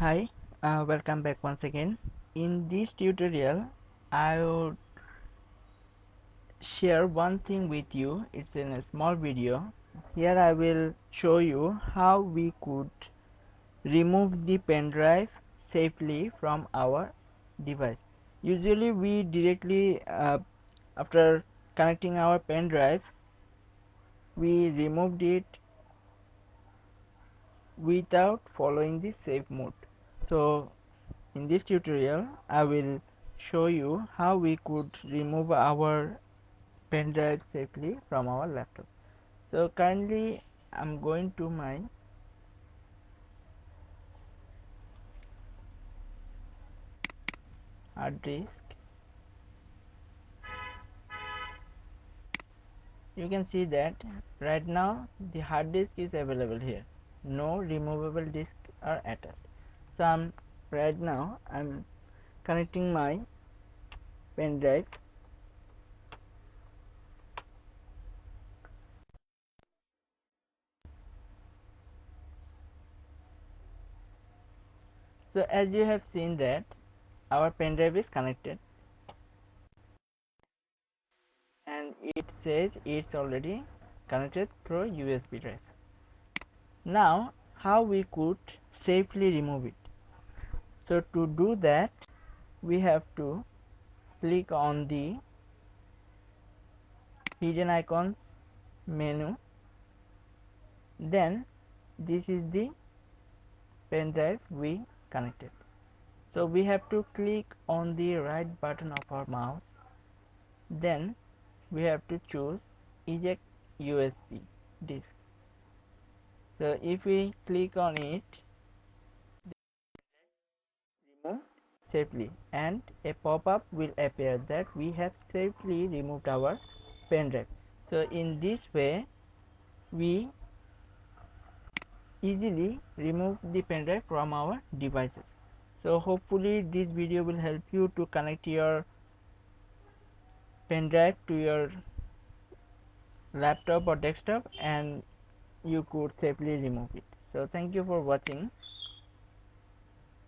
Hi, welcome back once again. In this tutorial, I would share one thing with you. It's in a small video. Here I will show you how we could remove the pen drive safely from our device. Usually we directly after connecting our pen drive, we removed it without following the safe mode. So in this tutorial I will show you how we could remove our pen drive safely from our laptop. So currently I'm going to my hard disk. You can see that right now the hard disk is available here. No removable disk are attached. So right now I'm connecting my pen drive. So as you have seen that our pen drive is connected and it says it's already connected through USB drive. Now how we could safely remove it? So to do that we have to click on the hidden icons menu, then this is the pen drive we connected. So we have to click on the right button of our mouse, then we have to choose eject USB disk. So if we click on it, remove safely, and a pop-up will appear that we have safely removed our pen drive. So in this way we easily remove the pen drive from our devices. So hopefully this video will help you to connect your pen drive to your laptop or desktop and you could safely remove it. So thank you for watching.